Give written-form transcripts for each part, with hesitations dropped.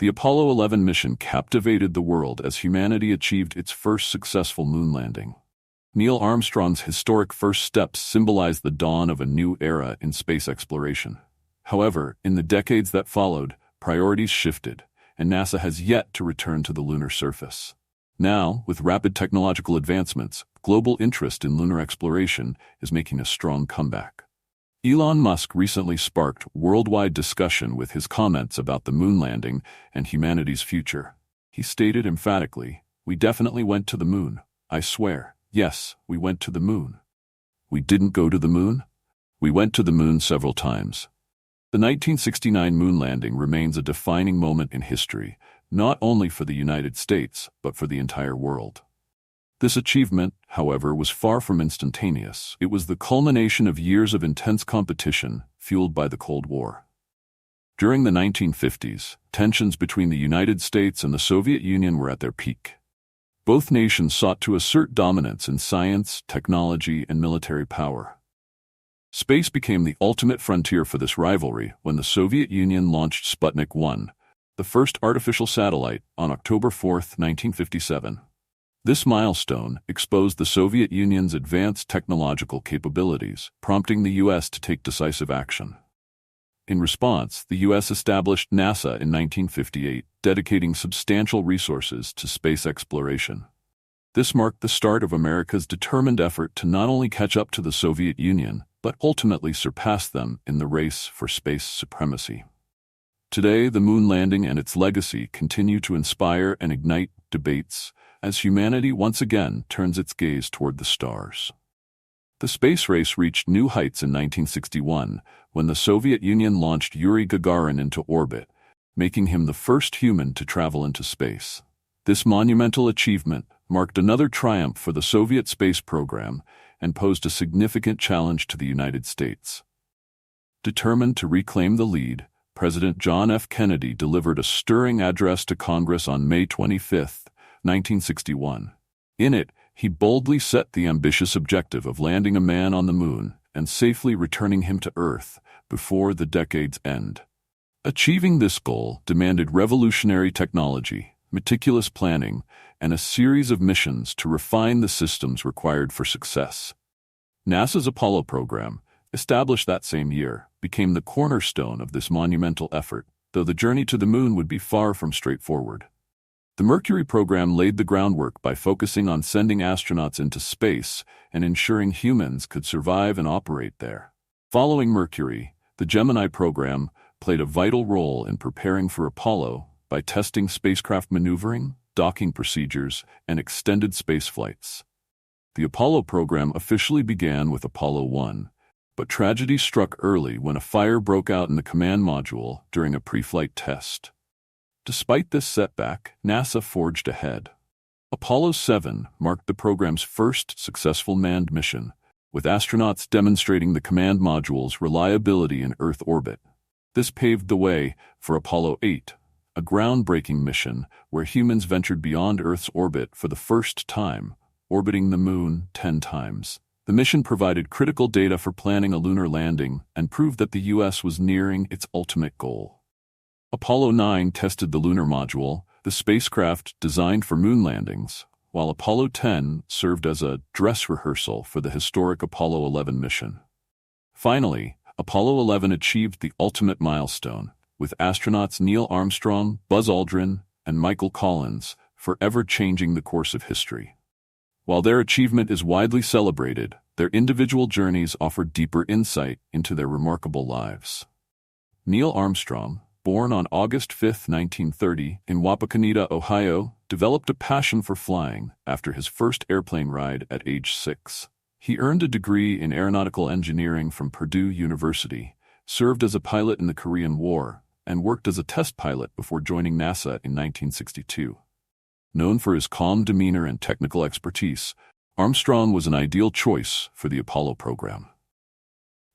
The Apollo 11 mission captivated the world as humanity achieved its first successful moon landing. Neil Armstrong's historic first steps symbolized the dawn of a new era in space exploration. However, in the decades that followed, priorities shifted, and NASA has yet to return to the lunar surface. Now, with rapid technological advancements, global interest in lunar exploration is making a strong comeback. Elon Musk recently sparked worldwide discussion with his comments about the moon landing and humanity's future. He stated emphatically, "We definitely went to the moon. I swear, yes, we went to the moon." We didn't go to the moon? We went to the moon several times. The 1969 moon landing remains a defining moment in history, not only for the United States, but for the entire world. This achievement, however, was far from instantaneous. It was the culmination of years of intense competition, fueled by the Cold War. During the 1950s, tensions between the United States and the Soviet Union were at their peak. Both nations sought to assert dominance in science, technology, and military power. Space became the ultimate frontier for this rivalry when the Soviet Union launched Sputnik 1, the first artificial satellite, on October 4, 1957. This milestone exposed the Soviet Union's advanced technological capabilities, prompting the U.S. to take decisive action. In response, the U.S. established NASA in 1958, dedicating substantial resources to space exploration. This marked the start of America's determined effort to not only catch up to the Soviet Union, but ultimately surpass them in the race for space supremacy. Today, the moon landing and its legacy continue to inspire and ignite debates as humanity once again turns its gaze toward the stars. The space race reached new heights in 1961 when the Soviet Union launched Yuri Gagarin into orbit, making him the first human to travel into space. This monumental achievement marked another triumph for the Soviet space program and posed a significant challenge to the United States. Determined to reclaim the lead, President John F. Kennedy delivered a stirring address to Congress on May 25, 1961. In it, he boldly set the ambitious objective of landing a man on the moon and safely returning him to Earth before the decade's end. Achieving this goal demanded revolutionary technology, meticulous planning, and a series of missions to refine the systems required for success. NASA's Apollo program, established that same year, became the cornerstone of this monumental effort, though the journey to the moon would be far from straightforward. The Mercury program laid the groundwork by focusing on sending astronauts into space and ensuring humans could survive and operate there. Following Mercury, the Gemini program played a vital role in preparing for Apollo by testing spacecraft maneuvering, docking procedures, and extended space flights. The Apollo program officially began with Apollo 1, but tragedy struck early when a fire broke out in the command module during a pre-flight test. Despite this setback, NASA forged ahead. Apollo 7 marked the program's first successful manned mission, with astronauts demonstrating the command module's reliability in Earth orbit. This paved the way for Apollo 8, a groundbreaking mission where humans ventured beyond Earth's orbit for the first time, orbiting the Moon 10 times. The mission provided critical data for planning a lunar landing and proved that the U.S. was nearing its ultimate goal. Apollo 9 tested the lunar module, the spacecraft designed for moon landings, while Apollo 10 served as a dress rehearsal for the historic Apollo 11 mission. Finally, Apollo 11 achieved the ultimate milestone, with astronauts Neil Armstrong, Buzz Aldrin, and Michael Collins forever changing the course of history. While their achievement is widely celebrated, their individual journeys offer deeper insight into their remarkable lives. Neil Armstrong, born on August 5, 1930, in Wapakoneta, Ohio, developed a passion for flying after his first airplane ride at age 6. He earned a degree in aeronautical engineering from Purdue University, served as a pilot in the Korean War, and worked as a test pilot before joining NASA in 1962. Known for his calm demeanor and technical expertise, Armstrong was an ideal choice for the Apollo program.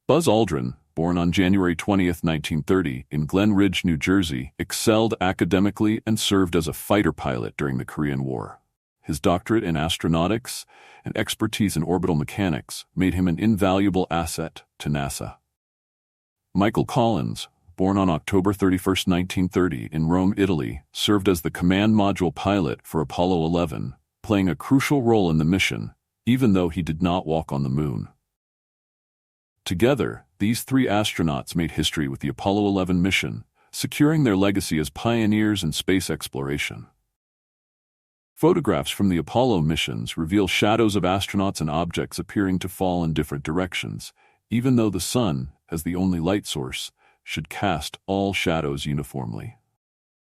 Buzz Aldrin, born on January 20, 1930, in Glen Ridge, New Jersey, excelled academically and served as a fighter pilot during the Korean War. His doctorate in astronautics and expertise in orbital mechanics made him an invaluable asset to NASA. Michael Collins, born on October 31, 1930, in Rome, Italy, served as the command module pilot for Apollo 11, playing a crucial role in the mission, even though he did not walk on the moon. Together, these three astronauts made history with the Apollo 11 mission, securing their legacy as pioneers in space exploration. Photographs from the Apollo missions reveal shadows of astronauts and objects appearing to fall in different directions, even though the sun, as the only light source, should cast all shadows uniformly.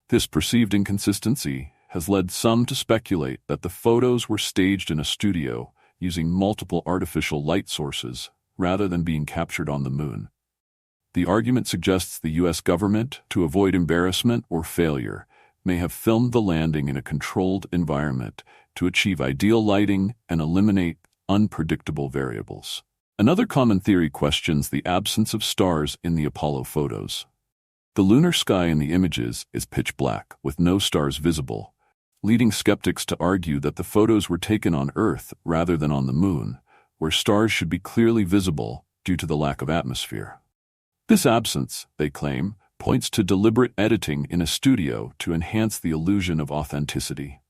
This perceived inconsistency has led some to speculate that the photos were staged in a studio using multiple artificial light sources rather than being captured on the moon. The argument suggests the U.S. government, to avoid embarrassment or failure, may have filmed the landing in a controlled environment to achieve ideal lighting and eliminate unpredictable variables. Another common theory questions the absence of stars in the Apollo photos. The lunar sky in the images is pitch black, with no stars visible, leading skeptics to argue that the photos were taken on Earth rather than on the moon, where stars should be clearly visible due to the lack of atmosphere. This absence, they claim, points to deliberate editing in a studio to enhance the illusion of authenticity.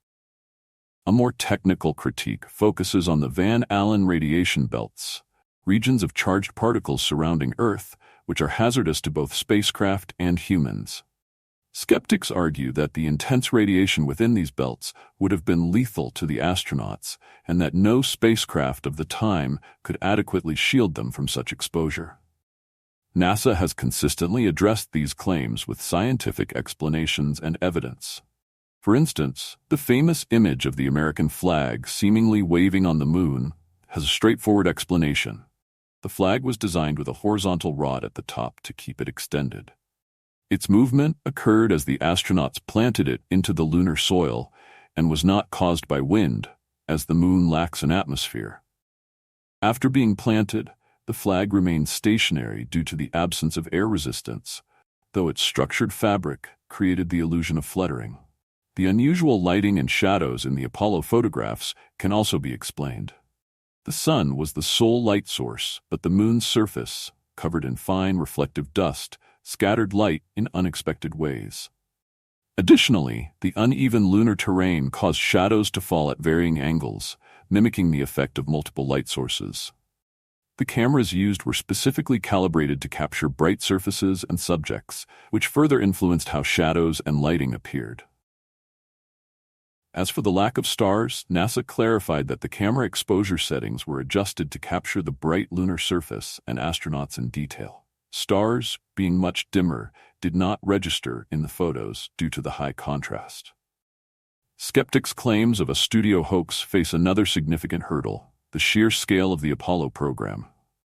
A more technical critique focuses on the Van Allen radiation belts, regions of charged particles surrounding Earth, which are hazardous to both spacecraft and humans. Skeptics argue that the intense radiation within these belts would have been lethal to the astronauts, and that no spacecraft of the time could adequately shield them from such exposure. NASA has consistently addressed these claims with scientific explanations and evidence. For instance, the famous image of the American flag seemingly waving on the moon has a straightforward explanation. The flag was designed with a horizontal rod at the top to keep it extended. Its movement occurred as the astronauts planted it into the lunar soil and was not caused by wind, as the moon lacks an atmosphere. After being planted, the flag remained stationary due to the absence of air resistance, though its structured fabric created the illusion of fluttering. The unusual lighting and shadows in the Apollo photographs can also be explained. The sun was the sole light source, but the moon's surface, covered in fine reflective dust, scattered light in unexpected ways. Additionally, the uneven lunar terrain caused shadows to fall at varying angles, mimicking the effect of multiple light sources. The cameras used were specifically calibrated to capture bright surfaces and subjects, which further influenced how shadows and lighting appeared. As for the lack of stars, NASA clarified that the camera exposure settings were adjusted to capture the bright lunar surface and astronauts in detail. Stars, being much dimmer, did not register in the photos due to the high contrast. Skeptics' claims of a studio hoax face another significant hurdle: the sheer scale of the Apollo program.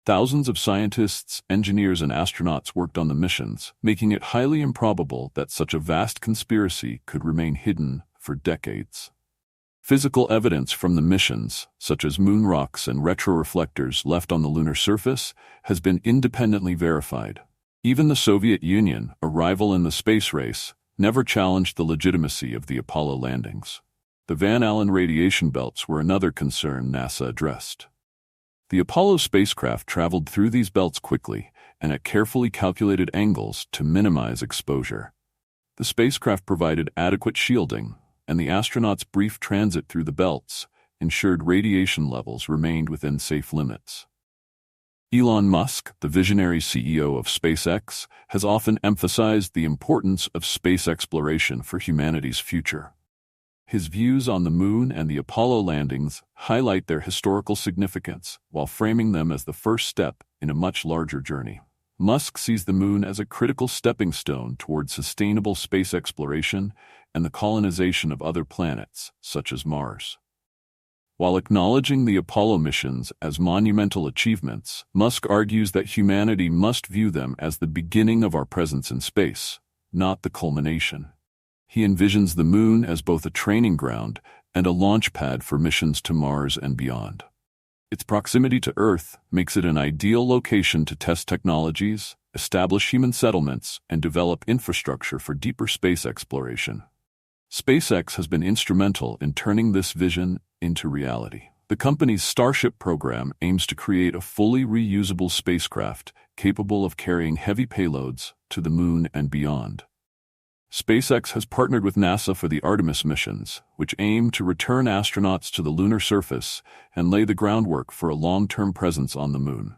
Thousands of scientists, engineers, and astronauts worked on the missions, making it highly improbable that such a vast conspiracy could remain hidden for decades. Physical evidence from the missions, such as moon rocks and retroreflectors left on the lunar surface, has been independently verified. Even the Soviet Union, a rival in the space race, never challenged the legitimacy of the Apollo landings. The Van Allen radiation belts were another concern NASA addressed. The Apollo spacecraft traveled through these belts quickly and at carefully calculated angles to minimize exposure. The spacecraft provided adequate shielding, and the astronauts' brief transit through the belts ensured radiation levels remained within safe limits. Elon Musk, the visionary CEO of SpaceX, has often emphasized the importance of space exploration for humanity's future. His views on the moon and the Apollo landings highlight their historical significance while framing them as the first step in a much larger journey. Musk sees the moon as a critical stepping stone toward sustainable space exploration and the colonization of other planets, such as Mars. While acknowledging the Apollo missions as monumental achievements, Musk argues that humanity must view them as the beginning of our presence in space, not the culmination. He envisions the moon as both a training ground and a launch pad for missions to Mars and beyond. Its proximity to Earth makes it an ideal location to test technologies, establish human settlements, and develop infrastructure for deeper space exploration. SpaceX has been instrumental in turning this vision into reality. The company's Starship program aims to create a fully reusable spacecraft capable of carrying heavy payloads to the moon and beyond. SpaceX has partnered with NASA for the Artemis missions, which aim to return astronauts to the lunar surface and lay the groundwork for a long-term presence on the moon.